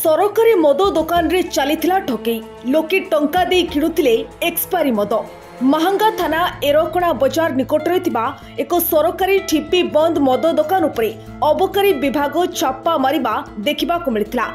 सरकारी मद दुकान रे चलीथिला ठकई लोके टंका दे किणुथिले एक्सपायरी मद। महांगा थाना एरकणा बजार निकटरे थिबा एक सरकारी ठिपी बंद मद दुकान उपरे अबकारी विभाग छापा मारिबा देखिबाकु मिलिथिला।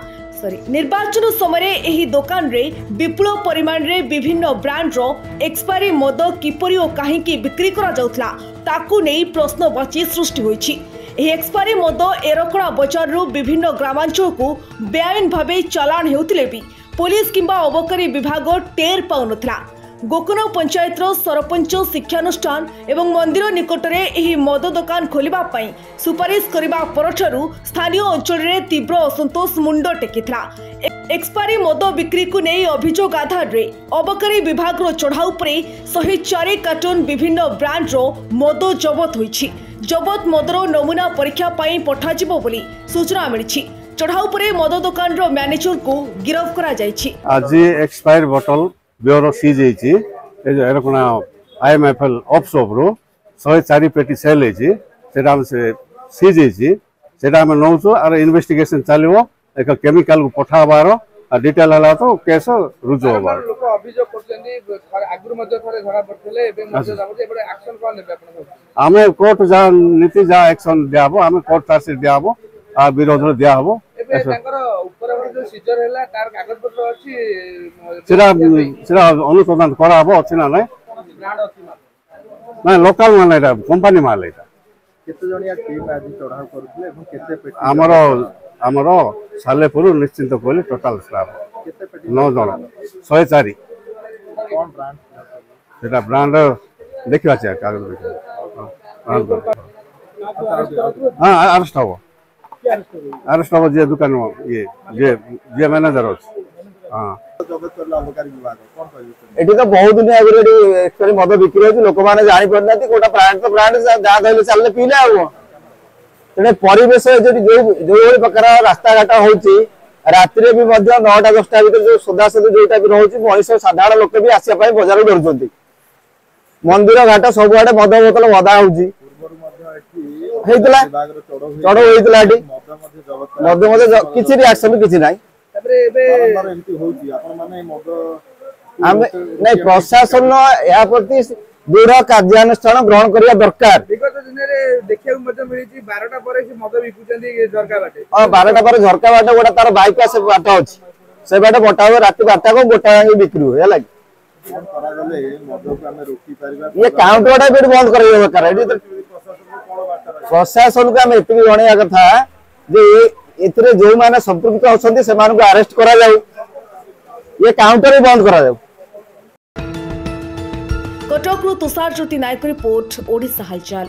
निर्वाचन समय एही दुकान रे विपुल परिमाण रे विभिन्न ब्रांड रो एक्सपायरी मद किपरि ओ काहेकि बिक्री करा जाउथला ताकू नै प्रश्नवाची सृष्टि होईछि। एक्सपायरी मद एरकणा बजार रु विभिन्न ग्रामांचल को बेआईन भावे चालान हेउथिले भी पुलिस किंबा अबकारी विभाग टेर पाउनथला। गोकर्ण पंचायत रो सरपंच शिक्षानुष्ठान एवं मंदिर निकटरे एही मद दुकान खोलिबा पई सुपारिश करिबा परठरु स्थानीय अंचल रे तीव्र असंतोष मुंड टेकिथला। एक्सपायरी मद बिक्री को नै अभियोग आधार रे अबकारी विभाग रो चढ़ाऊ परे 104 कार्टन विभिन्न ब्रांड रो मद जबत होईछि। जबत मदर नमूना परीक्षा पाई पठाजिबो बोली सूचना मिलिछि। चढ़ाऊ परे मद दुकान रो मैनेजर को गिरफ्त करा जायछि। आज एक्सपायर बोतल ब्यूरो सीज होईछि। ए जो एरकणा आईएमएफएल ऑफ शॉप रो 104 पेटी सेल होईछि। सेटा हम से सीज होईछि। सेटा हम नौचो और इन्वेस्टिगेशन चालिबो। एक केमिकल को पठाबार डिटेल हला तो केस रुजु होबा। लोक अभियोग करछन्ती आगुर मध्ये थरे धरा पड़थले एबे मध्ये जाबो एबे एक्शन कोन नेबे आपण आमे कोर्ट जा नीति जा एक्शन दियाबो। आमे कोर्ट चार्जशीट दियाबो आ विरोध रे दियाबो। एबे तांकर ऊपर जो सीजर हैला तार कागज पत्र अछि सेरा अनुसंधान कराबो अछि ना नै ब्रांड अछि ना लोकल माल एटा कंपनी माल एटा केते जणिया टीम आज चढ़ाव करथले एवं केते पेटी हमरो सालेपुर निश्चिंत कोली टोटल स्टाफ केते पेटी 9 जण 104 कोन ब्रांड सेटा ब्रांड देखिबा छै कागज देखिबा। हां अरेस्ट हो अरेस्ट हो जे दुकान ये जे मैनेजर अछि। हां जबत करला अबकारी विभाग कोन कहै एठी तो बहुत दिन आगे एक्चुअली मद बिक्री होची लोक माने जानि पड़नाती कोटा ब्रांड तो ब्रांड जा धइले चलले पीले आउ तेने परिवेश जो जो प्रकार रास्ता घाट होची रात्रि भी मध्य 9-10 भीतर जो सदासदी जोटा भी रहउची मनीष साधारण लोक भी आसिया पाई बाजार डरजंती। मंदिर घाट सब आडे मद बोतल वदा होची पूर्वर मध्ये एठी हेतला विभाग रो चढ़ो होइतला एठी मद मध्ये जबत मद किछि रिएक्शन किछि नाही। तबरे एबे एंती होची आपण माने मद आमे नै प्रशासन या प्रति दृढ़ कार्यानुष्ठान ग्रहण करिया दरकार। विगत दिन रे देखिया मध्ये मिलिची 12टा परे से मद बिकुचंती झरका बाटे। हां 12टा परे झरका बाटे गोटा तार बाइक से बाट अछि से बाटे बटा हो रात 12टा को गोटा आंगे बिक्री हो हैला कोन करा गले मद को हमें रोकी परिबा ये काउंट वाटा भी बंद करे दरकार। एडी प्रशासन को हम एतबी जणैया कथा जे एतरे जो माने संपृक्त होसंती से मान को अरेस्ट करा जाऊ ये काउंटर भी बंद करा जाऊ। कटक तुषार ज्योति नायक रिपोर्ट ओडिशा हालचाल।